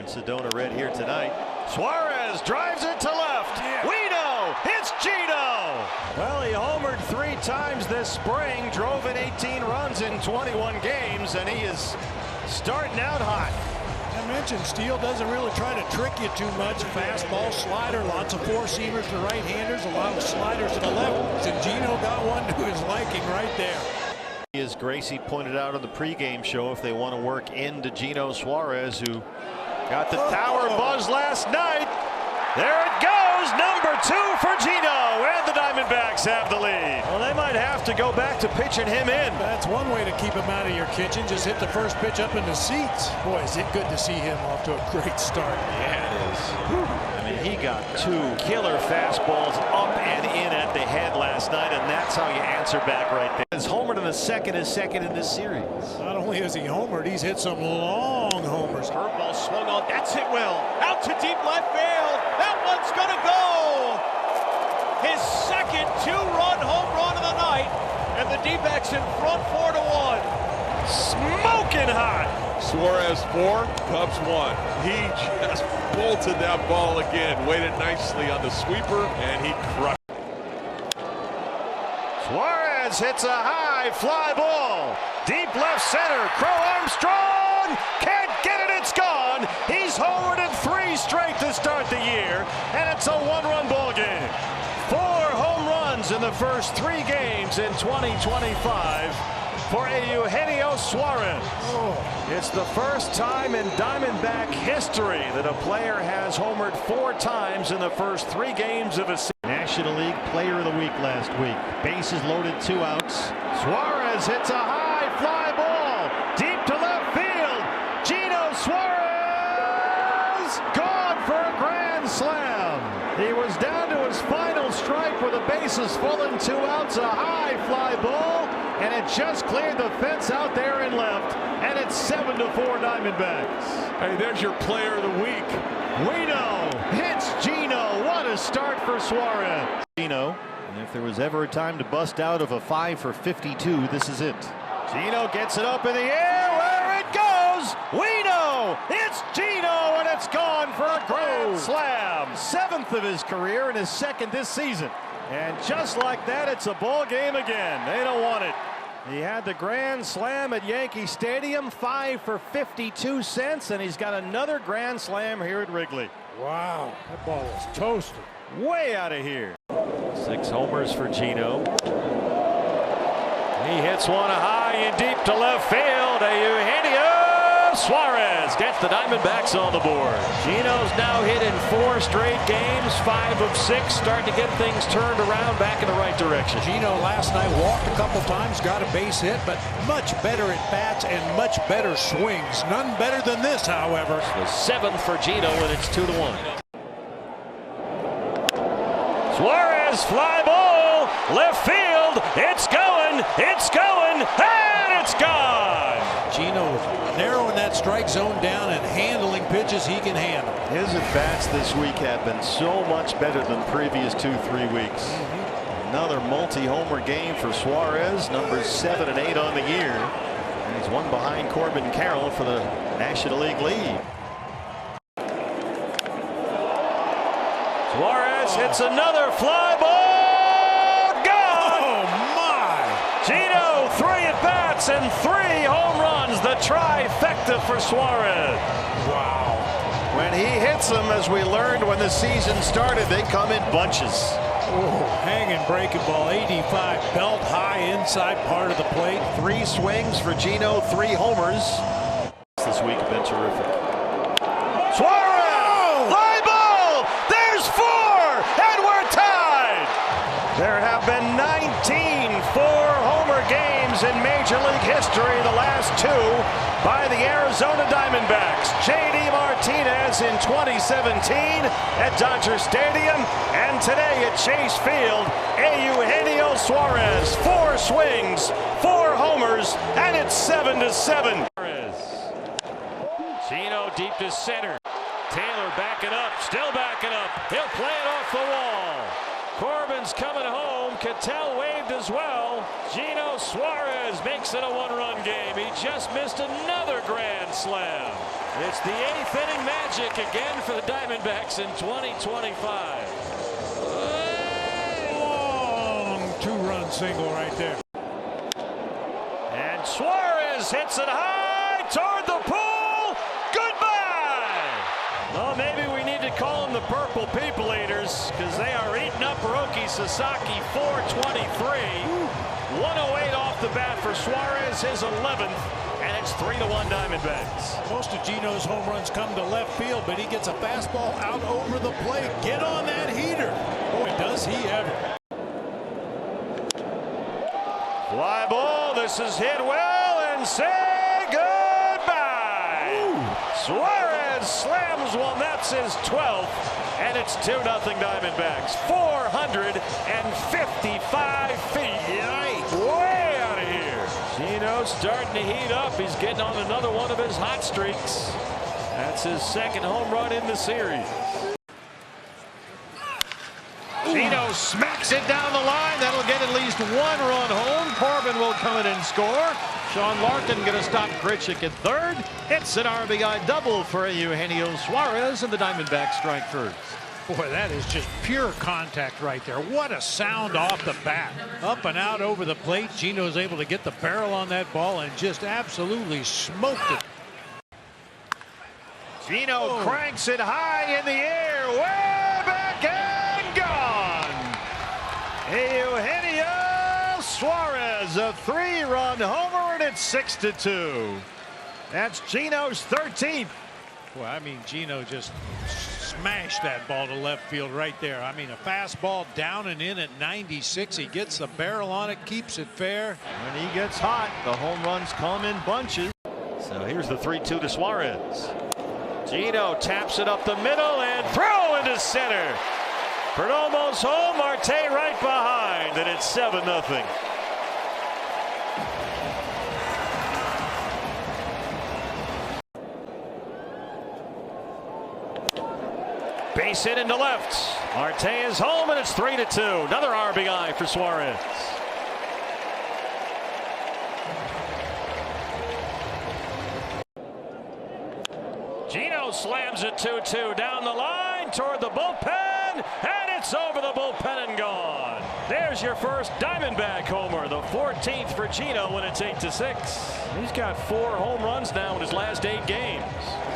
wearing Sedona red here tonight. Suarez drives it to left. We know it's Gino. Well, he homered 3 times this spring, drove in 18 runs in 21 games, and he is starting out hot. I mentioned Steele doesn't really try to trick you too much. Fastball, slider, lots of four-seamers to right-handers, a lot of sliders to the left. And Gino got one to his liking right there. As Gracie pointed out on the pregame show, if they want to work into Eugenio Suarez, who got the tower buzz last night. There it goes, number 2 for Gino, and the Diamondbacks have the lead. Well, they might have to go back to pitching him in. That's one way to keep him out of your kitchen. Just hit the first pitch up in the seats. Boy, is it good to see him off to a great start. Yeah, it is. I mean, he got 2 killer fastballs up and in at the head last night, and that's how you answer back right there. His homer in the second is second in this series. Not only has he homered, he's hit some long homers. Curveball swung on. That's hit well. Out to deep left field. That one's going to go. His second 2-run home run of the night. And the D-backs in front 4-1. Smoking hot. Suarez 4, Cubs 1. He just bolted that ball again. Waited nicely on the sweeper, and he crushed. Suarez hits a high fly ball. Deep left center. Crow Armstrong can't get it. It's gone. He's homered in 3 straight to start the year, and it's a 1-run ball game. 4 home runs in the first 3 games in 2025 for Eugenio Suarez. It's the first time in Diamondback history that a player has homered 4 times in the first 3 games of a season. National League Player of the Week last week. Bases loaded, 2 outs. Suarez hits a high fly ball deep to left field. Eugenio Suarez gone for a grand slam. He was down to his final strike with the bases full and 2 outs. A high fly ball, and it just cleared the fence out there in left, and it's 7-4 Diamondbacks. Hey, there's your Player of the Week. We know it's Gino. What a start for Suarez. Gino, and if there was ever a time to bust out of a 5 for 52, this is it. Gino gets it up in the air. Where it goes, we know it's Gino, and it's gone for a grand slam. 7th of his career and his 2nd this season. And just like that, it's a ball game again. They don't want it. He had the grand slam at Yankee Stadium, 5 for 52 cents, and he's got another grand slam here at Wrigley. Wow, that ball was toasted. Way out of here. 6 homers for Gino. He hits one high and deep to left field. Eugenio Suarez gets the Diamondbacks on the board. Gino's now hit in 4 straight games, 5 of 6, starting to get things turned around back in the right direction. Gino last night walked a couple times, got a base hit, but much better at bats and much better swings. None better than this, however. The 7th for Gino, and it's 2-1. Suarez fly ball, left field. It's going, and it's gone. Gino narrowing that strike zone down and handling pitches he can handle. His at-bats this week have been so much better than previous 2-3 weeks. Another multi-homer game for Suarez, numbers 7 and 8 on the year. And he's one behind Corbin Carroll for the National League lead. Suarez hits another fly ball. Gone! Oh, my! Gino, 3 at-bats and 3 home runs. The trifecta for Suarez. Wow. When he hits them, as we learned when the season started, they come in bunches. Oh, hanging breaking ball, 85, belt high inside part of the plate. 3 swings for Gino, 3 homers. This week have been terrific. Suarez! Fly ball! There's 4! And we're tied! There have been 19 4-homer games in Major League history, the last 2 by the Arizona Diamondbacks. J.D. Martinez in 2017 at Dodger Stadium, and today at Chase Field, Eugenio Suarez. 4 swings, 4 homers, and it's 7-7. Gino deep to center. Taylor backing up, still backing up. He'll play it off the wall. Corbin's coming home. Cattell waved as well. Eugenio Suarez makes it a one-run game. He just missed another grand slam. It's the 8th inning magic again for the Diamondbacks in 2025. Long two-run single right there. And Suarez hits it high toward the pool. Goodbye. Well, maybe we need to call them the Purple People Eaters because they are eating up Roki Sasaki. 423. 108 off the bat for Suarez, his 11th, and it's 3-1 Diamondbacks. Most of Gino's home runs come to left field, but he gets a fastball out over the plate. Get on that heater. Boy, does he ever. Fly ball. This is hit well and say goodbye. Suarez slams one. That's his 12th, and it's 2-0 Diamondbacks. 455 feet. Way out of here. Gino's starting to heat up. He's getting on another one of his hot streaks. That's his second home run in the series. Gino smacks it down the line. That'll get at least 1 run home. Corbin will come in and score. Sean Larkin going to stop Grichuk at third. It's an RBI double for Eugenio Suarez, and the Diamondbacks strike first. Boy, that is just pure contact right there. What a sound off the bat. Up and out over the plate. Gino's able to get the barrel on that ball and just absolutely smoked it. Gino cranks it high in the air. Way back and gone. Eugenio Suarez, a 3-run homer, and it's 6-2. That's Gino's 13th. Boy, I mean, Gino just smashed that ball to left field right there. I mean, a fastball down and in at 96. He gets the barrel on it, keeps it fair. When he gets hot, the home runs come in bunches. So here's the 3-2 to Suarez. Gino taps it up the middle and throw into center. Perdomo's home, Marte right behind, and it's 7-0. Base hit into left. Marte is home, and it's 3-2. Another RBI for Suarez. Gino slams it 2-2 down the line toward the bullpen, and it's over the bullpen and gone. There's your first Diamondback homer, the 14th for Gino when it's 8-6. He's got 4 home runs now in his last 8 games.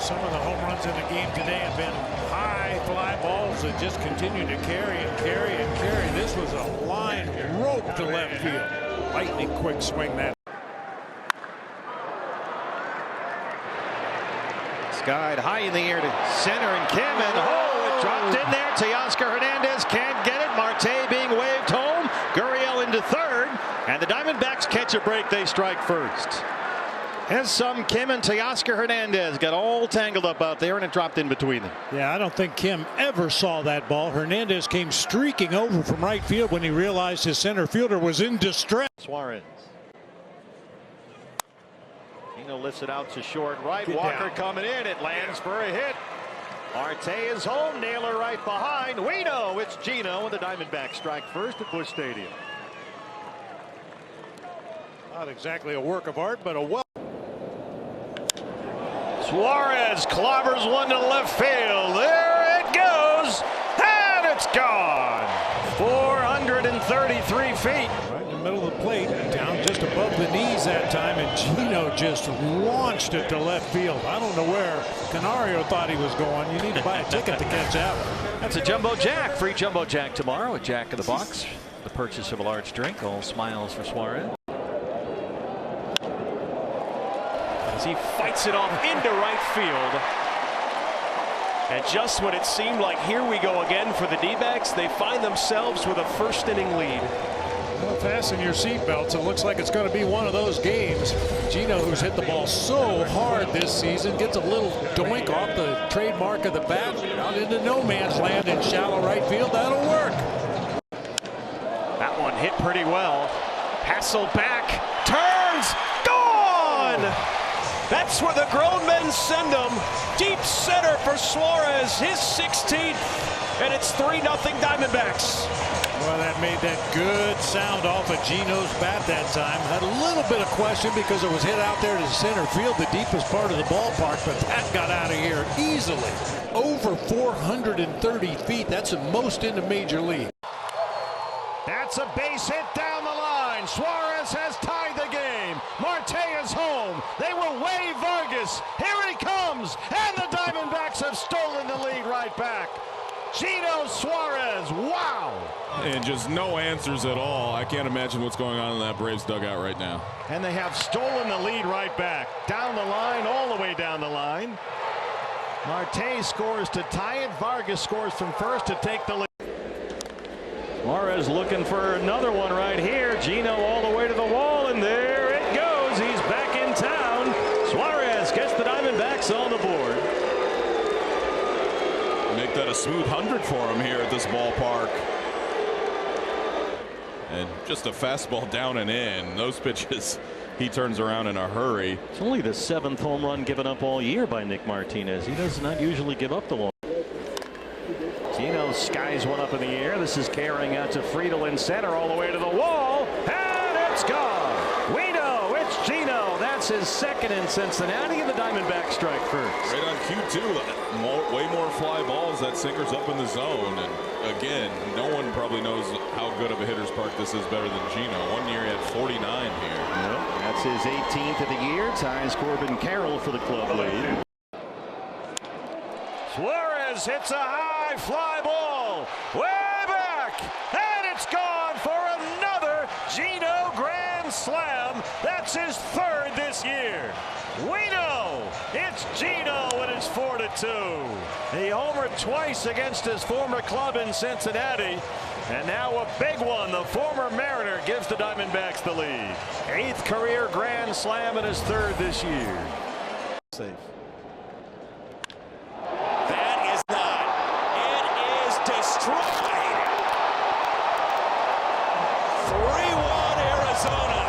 Some of the home runs in the game today have been high fly balls that just continue to carry and carry and carry. This was a line rope to left field. Lightning quick swing that. Skied high in the air to center, and Kim, and it dropped in there. Teoscar Hernandez can't get it. Marte being waved home. Gurriel into third, and the Diamondbacks catch a break. They strike first. Has some Kim and Teoscar Hernandez got all tangled up out there, and it dropped in between them. Yeah, I don't think Kim ever saw that ball. Hernandez came streaking over from right field when he realized his center fielder was in distress. Suarez. Gino lifts it out to short right. Walker coming in. It lands for a hit. Marte is home. Naylor right behind. We know it's Gino, and the Diamondbacks strike first at Busch Stadium. Not exactly a work of art, but a well. Suarez clobbers one to left field. There it goes, and it's gone. 433 feet. Right in the middle of the plate, down just above the knees that time, and Gino just launched it to left field. I don't know where Canario thought he was going. You need to buy a ticket to catch that one. That's a Jumbo Jack. Free Jumbo Jack tomorrow at Jack in the Box. The purchase of a large drink. All smiles for Suarez. As he fights it off into right field. And just when it seemed like here we go again for the D-backs, they find themselves with a first inning lead. Well, fasten your seatbelts. It looks like it's going to be one of those games. Gino, who's hit the ball so hard this season, gets a little doink off the trademark of the bat out into no man's land in shallow right field. That'll work. That one hit pretty well. Hasselback turns, gone! That's where the grown men send them. Deep center for Suarez, his 16th, and it's 3-0 Diamondbacks. Well, that made that good sound off of Gino's bat that time. Had a little bit of question because it was hit out there to center field, the deepest part of the ballpark, but that got out of here easily. Over 430 feet. That's the most in the major league. That's a base hit down the line. Suarez has tied the game. Marte is home. They will wave Vargas. Here he comes. And the Diamondbacks have stolen the lead right back. Eugenio Suarez, wow. And just no answers at all. I can't imagine what's going on in that Braves dugout right now. And they have stolen the lead right back. Down the line, all the way down the line. Marte scores to tie it. Vargas scores from first to take the lead. Suarez looking for another one right here. Gino all the way to the wall, and there it goes. He's back in town. Suarez gets the Diamondbacks on the board. Make that a smooth 100 for him here at this ballpark. And just a fastball down and in. Those pitches, he turns around in a hurry. It's only the 7th home run given up all year by Nick Martinez. He does not usually give up the one. Gino skies one up in the air. This is carrying out to Friedel in center all the way to the wall. And it's gone. We know it's Gino. That's his second in Cincinnati, and the Diamondbacks strike first. Right on cue, too. Way more fly balls. That sinker's up in the zone. And again, no one probably knows how good of a hitter's park this is better than Gino. One year he had 49 here. Yep, that's his 18th of the year. Ties Corbin Carroll for the club lead. Suarez hits a high fly ball way back, and it's gone for another Gino grand slam. That's his 3rd this year. We know it's Gino, and it's 4-2. He homered twice against his former club in Cincinnati, and now a big one. The former Mariner gives the Diamondbacks the lead. 8th career grand slam and his 3rd this year. Safe. Destroyed. 3-1 Arizona.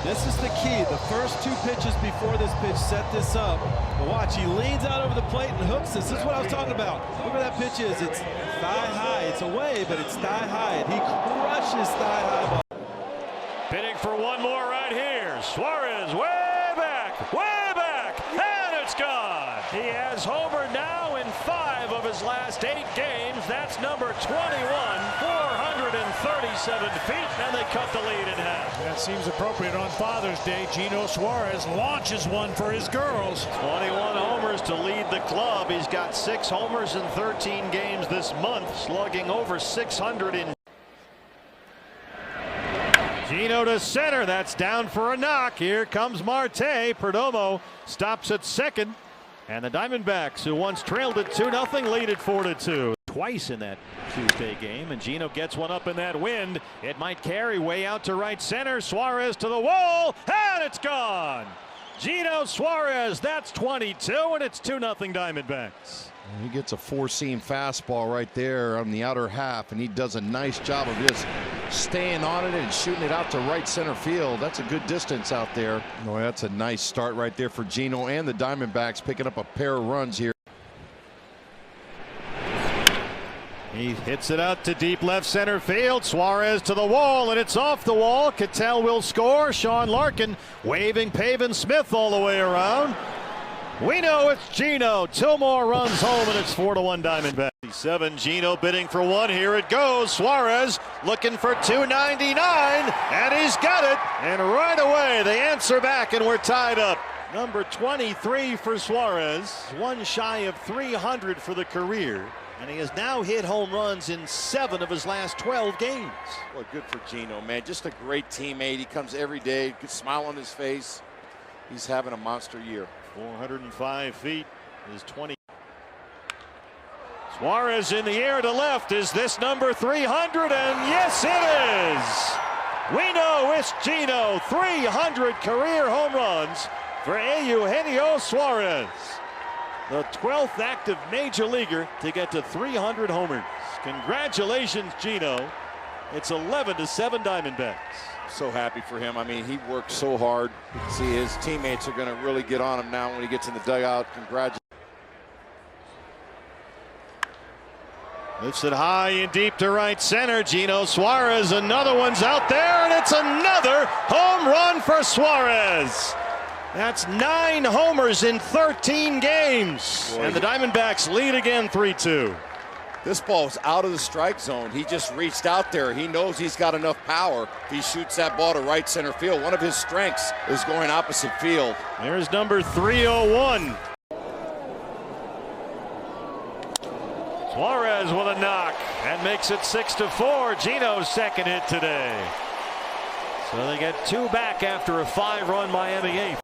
This is the key. The first 2 pitches before this pitch set this up. But watch, he leans out over the plate and hooks this. This is what I was talking about. Look where that pitch is. It's thigh high. It's away, but it's thigh high. And he crushes thigh high ball. Bidding for one more right here. Suarez way back, and it's gone. He has homered now in 5 of his last 8 games. That's number 21, 437 feet, and they cut the lead in half. That seems appropriate on Father's Day. Gino Suarez launches one for his girls. 21 homers to lead the club. He's got 6 homers in 13 games this month, slugging over 600 in. Gino to center. That's down for a knock. Here comes Marte. Perdomo stops at second. And the Diamondbacks, who once trailed it 2-0, lead it 4-2. Twice in that Tuesday game, and Gino gets one up in that wind. It might carry way out to right center. Suarez to the wall, and it's gone. Gino Suarez, that's 22, and it's 2-0 Diamondbacks. He gets a 4-seam fastball right there on the outer half, and he does a nice job of just staying on it and shooting it out to right center field. That's a good distance out there. Boy, that's a nice start right there for Gino and the Diamondbacks, picking up a pair of runs here. He hits it out to deep left center field. Suarez to the wall, and it's off the wall. Cattell will score. Sean Larkin waving Pavin Smith all the way around. We know it's Gino. 2 more runs home, and it's 4-1 Diamondbacks. 7, Gino bidding for 1. Here it goes. Suarez looking for 299, and he's got it. And right away, they answer back, and we're tied up. Number 23 for Suarez. 1 shy of 300 for the career. And he has now hit home runs in 7 of his last 12 games. Well, good for Gino, man. Just a great teammate. He comes every day, good smile on his face. He's having a monster year. 405 feet is 20. Suarez in the air to left. Is this number 300? And yes, it is. We know it's Gino. 300 career home runs for Eugenio Suarez. The 12th active major leaguer to get to 300 homers. Congratulations, Gino. It's 11-7 Diamondbacks. So happy for him. I mean, he worked so hard. You can see his teammates are going to really get on him now when he gets in the dugout. Congratulations. Lifts it high and deep to right center. Eugenio Suarez, another one's out there, and it's another home run for Suarez. That's 9 homers in 13 games. Boy, and the Diamondbacks lead again 3-2. This ball's out of the strike zone. He just reached out there. He knows he's got enough power. If he shoots that ball to right center field, one of his strengths is going opposite field. There's number 301. Suarez with a knock. That makes it 6-4. Gino's second hit today. So they get 2 back after a 5-run Miami eighth.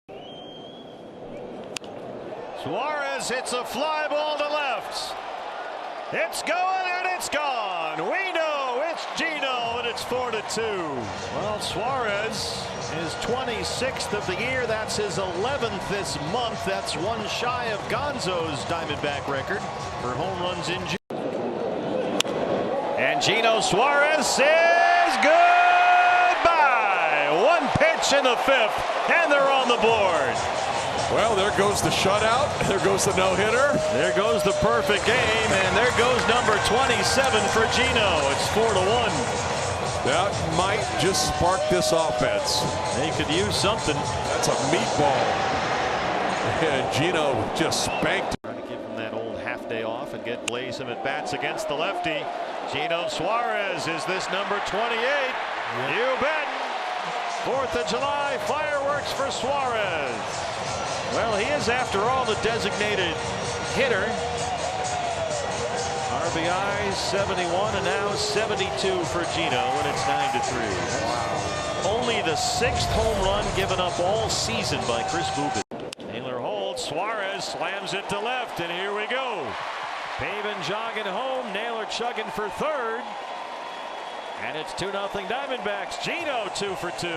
Suarez hits a fly ball to left. It's going and it's gone. We know it's Gino, and it's 4-2. Well, Suarez is 26th of the year. That's his 11th this month. That's one shy of Gonzo's Diamondback record for home runs in June. And Eugenio Suarez says goodbye. 1 pitch in the 5th, and they're on the board. Well, there goes the shutout. There goes the no-hitter. There goes the perfect game, and there goes number 27 for Gino. It's 4-1. That might just spark this offense. They could use something. That's a meatball. And Gino just spanked. Trying to give him that old half day off and get Blaze at bats against the lefty. Eugenio Suarez, is this number 28? You bet. 4th of July fireworks for Suarez. Well, he is, after all, the designated hitter. RBIs 71 and now 72 for Gino, and it's 9-3. Wow. Only the 6th home run given up all season by Chris Bubin. Naylor holds. Suarez slams it to left, and here we go. Pavin jogging home. Naylor chugging for 3rd. And it's 2-0 Diamondbacks. Gino 2 for 2.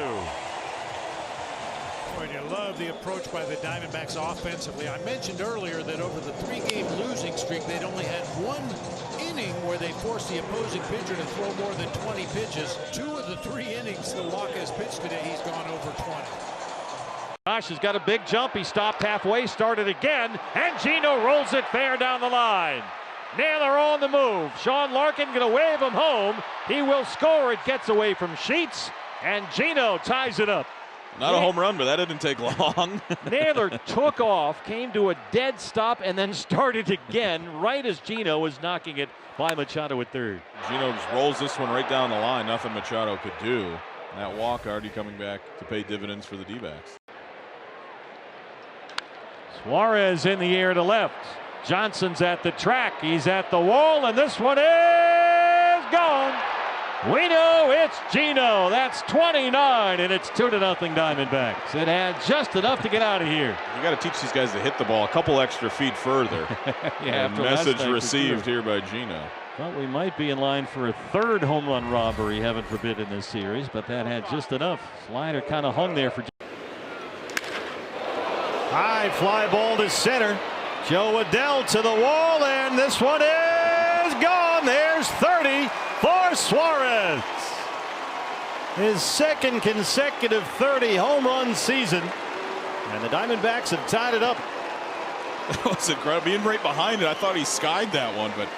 And you love the approach by the Diamondbacks offensively. I mentioned earlier that over the 3-game losing streak, they'd only had 1 inning where they forced the opposing pitcher to throw more than 20 pitches. 2 of the 3 innings that Walker has pitched today, he's gone over 20. Josh has got a big jump. He stopped halfway, started again, and Gino rolls it fair down the line. Naylor on the move. Sean Larkin going to wave him home. He will score. It gets away from Sheets, and Gino ties it up. Not a home run, but that didn't take long. Naylor took off, came to a dead stop, and then started again right as Gino was knocking it by Machado at 3rd. Gino just rolls this one right down the line. Nothing Machado could do. And that walk already coming back to pay dividends for the D-backs. Suarez in the air to left. Johnson's at the track. He's at the wall, and this one is gone. We know it's Gino. That's 29, and it's 2-0 Diamondbacks. It had just enough to get out of here. You got to teach these guys to hit the ball a couple extra feet further. Yeah, message received here by Gino. Well, we might be in line for a 3rd home run robbery, heaven forbid, in this series, but that had just enough. Slider kind of hung there for Gino. High fly ball to center. Joe Adell to the wall, and this one is gone. There's 30 for Suarez. His 2nd consecutive 30 home run season, and the Diamondbacks have tied it up. That was incredible. Being right behind it, I thought he skied that one, but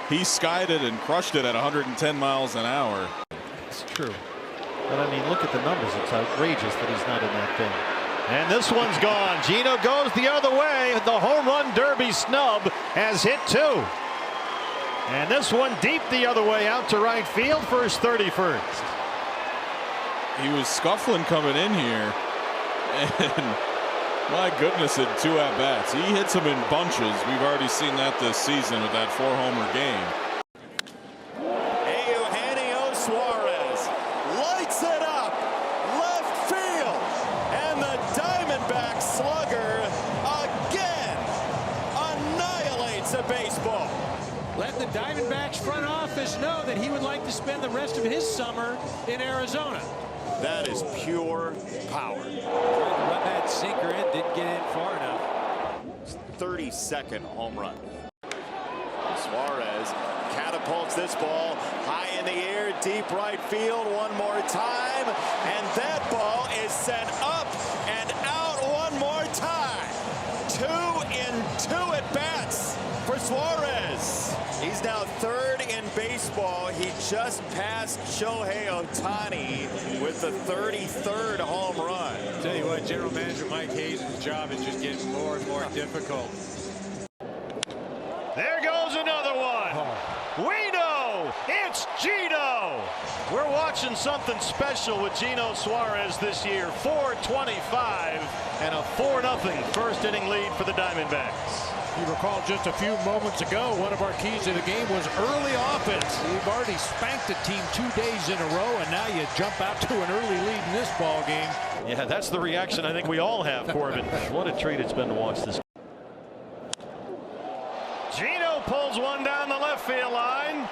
he skied it and crushed it at 110 miles an hour. It's true. But I mean, look at the numbers. It's outrageous that he's not in that thing. And this one's gone. Gino goes the other way. The home run derby snub has hit 2. And this one deep the other way out to right field for his 31st. He was scuffling coming in here, and my goodness, in 2 at-bats. He hits them in bunches. We've already seen that this season with that 4-homer game. Eugenio Suarez lights it up left field, and the Diamondback slugger again annihilates a baseball. Let the Diamondbacks front office know that he would like to spend the rest of his summer in Arizona. That is pure power. Tried to run that sinker in, didn't get in far enough. 32nd home run. Suarez catapults this ball high in the air, deep right field one more time, and that ball is sent up and out one more time. 2 in 2 at bats for Suarez. He's now 3rd in baseball. He just passed Shohei Ohtani with the 33rd home run. I'll tell you what, General Manager Mike Hayes' job is just getting more and more difficult. There goes another one. We know it's Gino. We're watching something special with Eugenio Suarez this year. 425 and a 4-0 first inning lead for the Diamondbacks. You recall just a few moments ago, one of our keys to the game was early offense. We've already spanked a team 2 days in a row, and now you jump out to an early lead in this ball game. Yeah, that's the reaction I think we all have, Corbin. What a treat it's been to watch this. Gino pulls one down the left field line.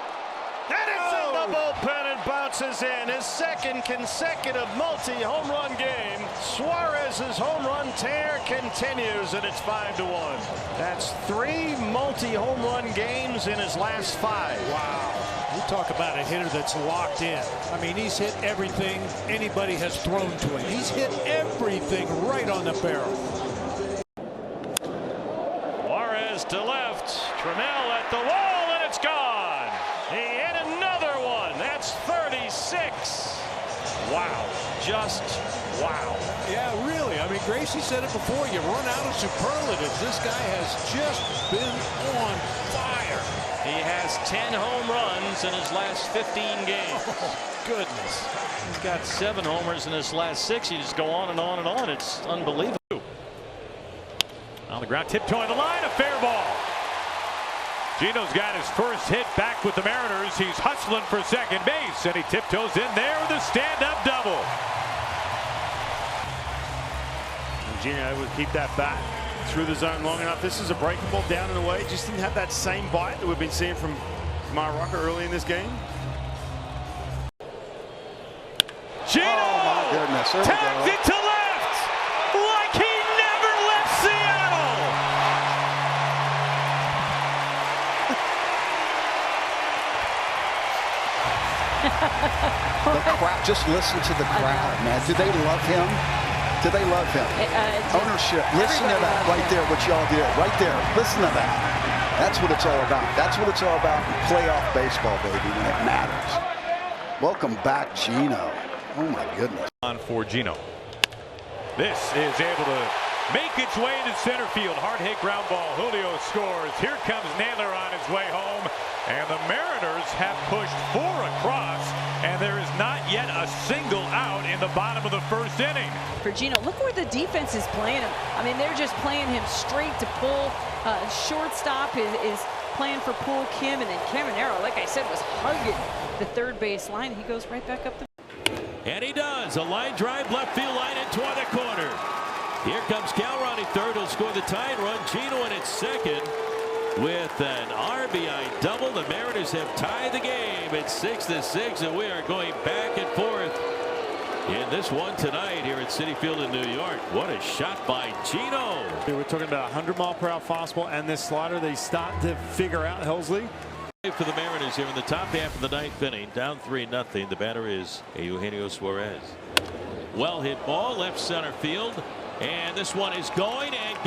And it's in the bullpen and bounces in. His 2nd consecutive multi-home run game. Suarez's home run tear continues, and it's 5-1. That's 3 multi-home run games in his last 5. Wow. You talk about a hitter that's locked in. I mean, he's hit everything anybody has thrown to him. He's hit everything right on the barrel. Suarez to left. Trammell at the wall, and it's gone. He hit another one. That's 36. Wow. Just wow. Yeah, really. I mean, Gracie said it before. You run out of superlatives. This guy has just been on fire. He has 10 home runs in his last 15 games. Oh, goodness. He's got 7 homers in his last 6. You just go on and on and on. It's unbelievable. On the ground, tiptoeing the line, a fair ball. Gino's got his first hit back with the Mariners. He's hustling for second base, and he tiptoes in there with a stand-up double. Eugenio would keep that bat through the zone long enough. This is a breaking ball down and away. Just didn't have that same bite that we've been seeing from Rocker early in this game. Gino! Oh, my goodness. There tags it to left like he never left Seattle. The crowd, just listen to the crowd, man. Do they love him? Do they love him? Ownership. Listen to that right there, what y'all did. Right there. Listen to that. That's what it's all about. That's what it's all about in playoff baseball, baby, when it matters. Welcome back, Gino. Oh, my goodness. On for Gino. This is able to make its way to center field. Hard hit ground ball. Julio scores. Here comes Naylor on his way home. And the Mariners have pushed 4 across. And there is not yet a single out in the bottom of the first inning. For Gino, look where the defense is playing him. I mean, they're just playing him straight to pull. Shortstop is playing for Poole Kim. And then Caminero, like I said, was hugging the third base line. He goes right back up the. And he does. A line drive left field line in toward the corner. Here comes Calroni third. He'll score the tying run. Gino in its second with an RBI double. The Mariners have tied the game at 6-6, and we are going back and forth in this one tonight here at Citi Field in New York. What a shot by Gino. We're talking about a 100-mile-per-hour fastball and this slider they start to figure out, Helsley. For the Mariners here in the top half of the 9th inning, down 3-0. The batter is Eugenio Suarez. Well hit ball left center field, and this one is going and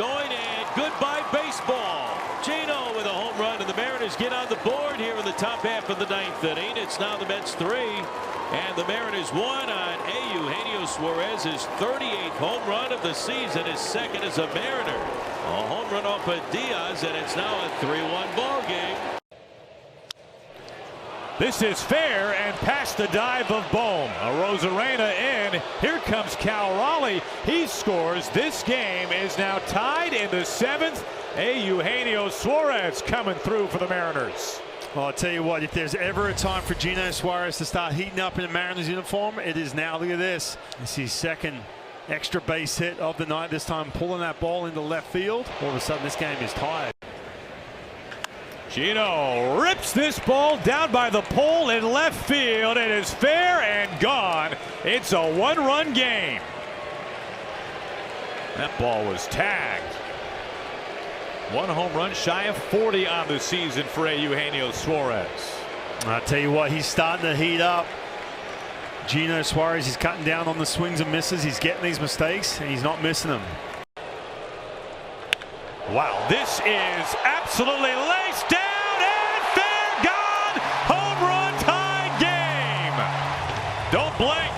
goodbye baseball. Gino with a home run, and the Mariners get on the board here in the top half of the 9th inning. It's now the Mets 3 and the Mariners 1 on Eugenio Suarez's 38th home run of the season. His second as a Mariner. A home run off of Diaz, and it's now a 3-1 ball game. This is fair and past the dive of Bohm. A Rosarena in. Here comes Cal Raleigh. He scores. This game is now tied in the 7th. Eugenio Suarez coming through for the Mariners. Well, I'll tell you what, if there's ever a time for Eugenio Suarez to start heating up in a Mariners uniform, it is now. Look at this. It's his second extra base hit of the night, this time pulling that ball into left field. All of a sudden, this game is tied. Gino rips this ball down by the pole in left field. It is fair and gone. It's a 1-run game. That ball was tagged. 1 home run shy of 40 on the season for Eugenio Suarez. I'll tell you what, he's starting to heat up. Eugenio Suarez, he's cutting down on the swings and misses. He's getting these mistakes, and he's not missing them. Wow, this is absolutely laced down and fair, gone. Home run tie game. Don't blink.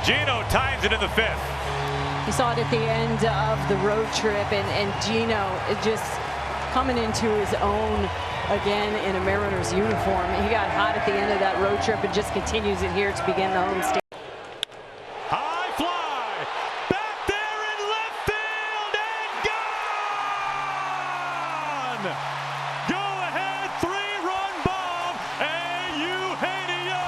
Gino ties it in the 5th. You saw it at the end of the road trip, and Gino just coming into his own again in a Mariners uniform. He got hot at the end of that road trip and just continues it here to begin the homestand. High fly, back there in left field and gone! Go ahead, 3-run bomb, Eugenio!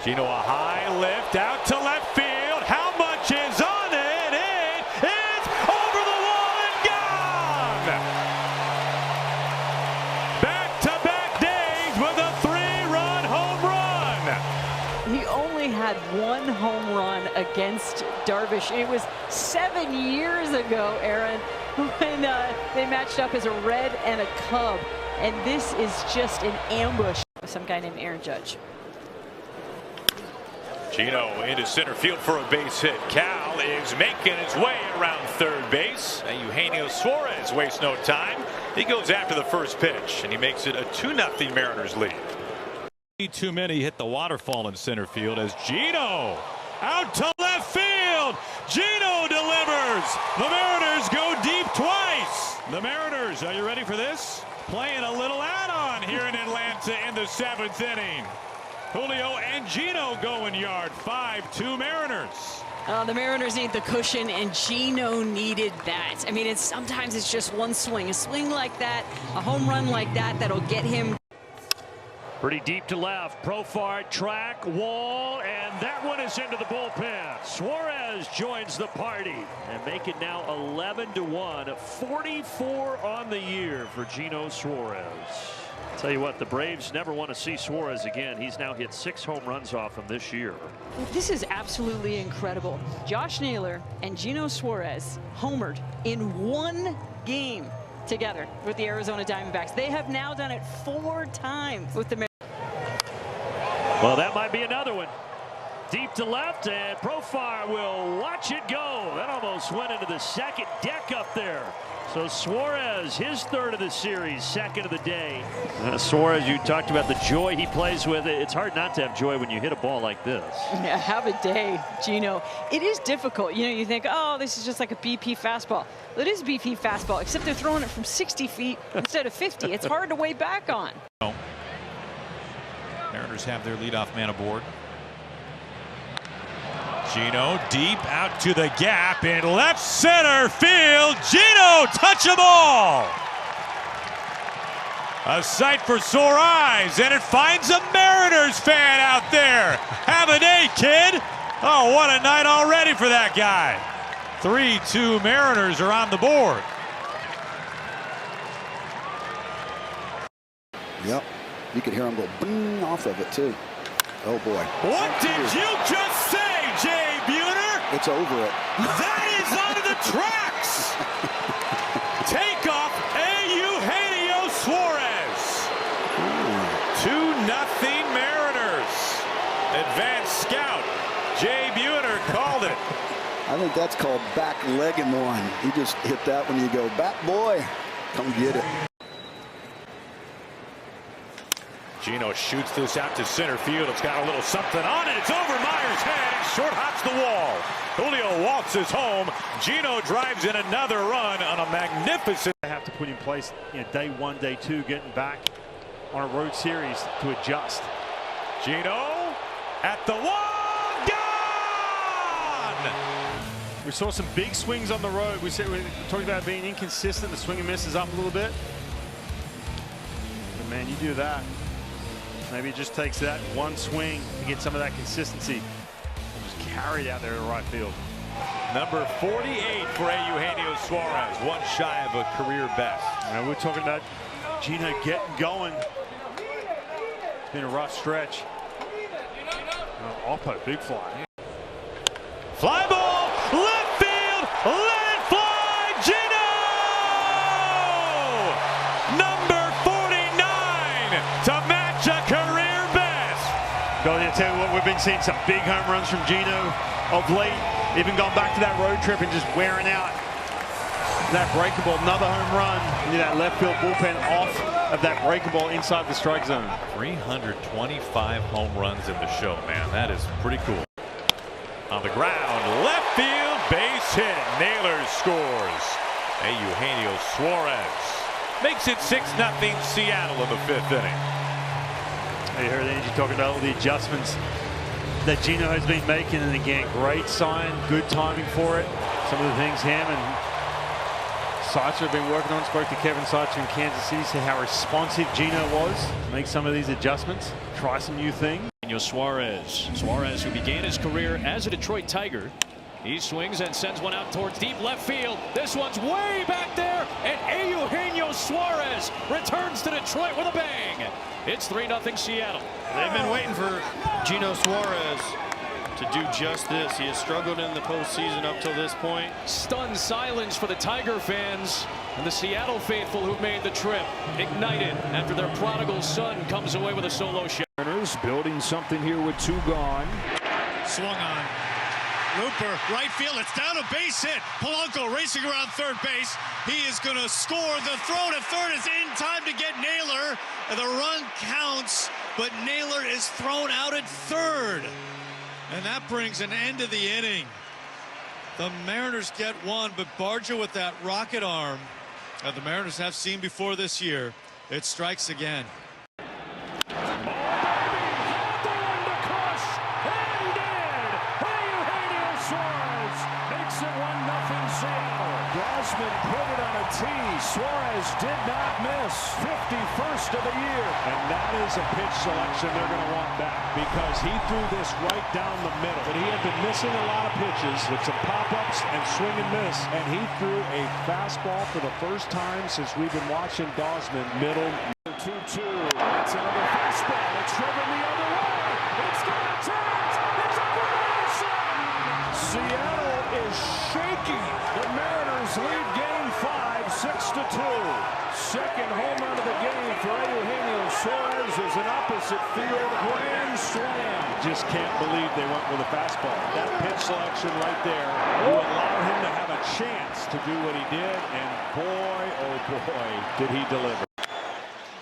Gino, a high lift out to left field. How much is on it? It is over the wall and gone! Back-to-back days with a 3-run home run. He only had 1 home run against Darvish. It was 7 years ago, Aaron, when they matched up as a Red and a Cub. And this is just an ambush. Some guy named Aaron Judge. Gino into center field for a base hit. Cal is making his way around third base. And Eugenio Suarez wastes no time. He goes after the first pitch, and he makes it a 2-0 Mariners lead. Too many hit the waterfall in center field as Gino out to left field. Gino delivers. The Mariners go deep twice. The Mariners, are you ready for this? Playing a little add-on here in Atlanta in the 7th inning. Julio and Gino going yard. 5-2 Mariners. The Mariners need the cushion, and Gino needed that. I mean, sometimes it's just one swing. A swing like that, a home run like that, that'll get him. Pretty deep to left. Profar, track, wall, and that one is into the bullpen. Suarez joins the party and make it now 11-1. 44 on the year for Eugenio Suarez. Tell you what, the Braves never want to see Suarez again. He's now hit 6 home runs off him this year. This is absolutely incredible. Josh Naylor and Eugenio Suarez homered in 1 game together with the Arizona Diamondbacks. They have now done it 4 times with the Mariners. Well, that might be another one. Deep to left, and Profar will watch it go. That almost went into the second deck up there. So Suarez, his 3rd of the series, 2nd of the day. Suarez, you talked about the joy he plays with. It's hard not to have joy when you hit a ball like this. Yeah, have a day, Gino. It is difficult. You know, you think, oh, this is just like a BP fastball. Well, it is BP fastball, except they're throwing it from 60 feet instead of 50. It's hard to weigh back on. Mariners have their leadoff man aboard. Gino deep out to the gap in left center field. Gino, touch them all. A sight for sore eyes, and it finds a Mariners fan out there. Have a day, kid. Oh, what a night already for that guy. 3-2 Mariners are on the board. Yep, you could hear him go bing off of it too. Oh boy. What did you just say, Jay Buhner? It's over it. That is onto the tracks. Take off Eugenio Suarez. 2-0 Mariners. Advanced scout Jay Buhner called it. I think that's called back-legging one. He just hit that when you go, back boy, come get it. Gino shoots this out to center field. It's got a little something on it. It's over Meyer's head. Short hops the wall. Julio waltzes home. Gino drives in another run on a magnificent. They have to put in place, day 1, day 2, getting back on a road series to adjust. Gino at the wall. Gone! We saw some big swings on the road. We talked about being inconsistent. The swing and miss is up a little bit. But man, you do that. Maybe it just takes that one swing to get some of that consistency. Just carried out there to right field. Number 48 for Eugenio Eugenio Suarez, one shy of a career best. And we're talking about Gino getting going. It's been a rough stretch. Oppo, big fly. Fly ball, left field, let it fly, Gino! Number 49 to match a career best. Well, I tell you what, we've been seeing some big home runs from Gino of late. Even going back to that road trip and just wearing out that breaking ball. Another home run. That left field bullpen off of that breaking ball inside the strike zone. 325 home runs in the show, man. That is pretty cool. On the ground, left field, base hit. Naylor scores. Eugenio Suarez makes it 6-0 Seattle in the 5th inning. You heard Angie talking about all the adjustments that Gino has been making, and again, great sign, good timing for it. Some of the things him and Seitzer have been working on. Spoke to Kevin Seitzer in Kansas City, said how responsive Gino was to make some of these adjustments, try some new things. Eugenio Suarez. Suarez, who began his career as a Detroit Tiger. He swings and sends one out towards deep left field. This one's way back there, and Eugenio Suarez returns to Detroit with a bang. It's 3-0 Seattle. They've been waiting for Eugenio Suarez to do just this. He has struggled in the postseason up till this point. Stunned silence for the Tiger fans and the Seattle faithful who made the trip. Ignited after their prodigal son comes away with a solo shot. Building something here with 2 gone. Swung on. Looper, right field. It's down a base hit. Polanco racing around third base. He is going to score. The throw to third is in time to get Naylor. And the run counts, but Naylor is thrown out at third. And that brings an end to the inning. The Mariners get one, but Barja with that rocket arm that the Mariners have seen before this year, it strikes again. Gausman put it on a tee. Suarez did not miss. 51st of the year. And that is a pitch selection they're going to want back, because he threw this right down the middle. But he had been missing a lot of pitches with some pop-ups and swing and miss. And he threw a fastball for the first time since we've been watching Gausman. Middle 2-2. That's another fastball. It's driven the other way. It's going to turn it. It's a grand slam. Seattle is shaking. The Mariners lead game 5, 6-2. Second home run of the game for Eugenio Suarez is an opposite field grand slam. Just can't believe they went with a fastball. That pitch selection right there will allow him to have a chance to do what he did, and boy, oh boy, did he deliver.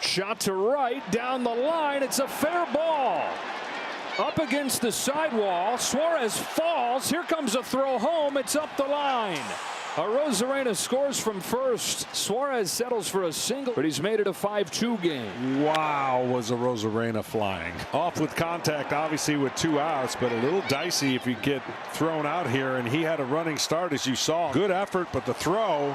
Shot to right, down the line. It's a fair ball. Up against the sidewall. Suarez falls. Here comes a throw home. It's up the line. Arozarena scores from first. Suarez settles for a single, but he's made it a 5-2 game. Wow, was Arozarena flying. Off with contact, obviously, with 2 outs, but a little dicey if you get thrown out here, and he had a running start, as you saw. Good effort, but the throw.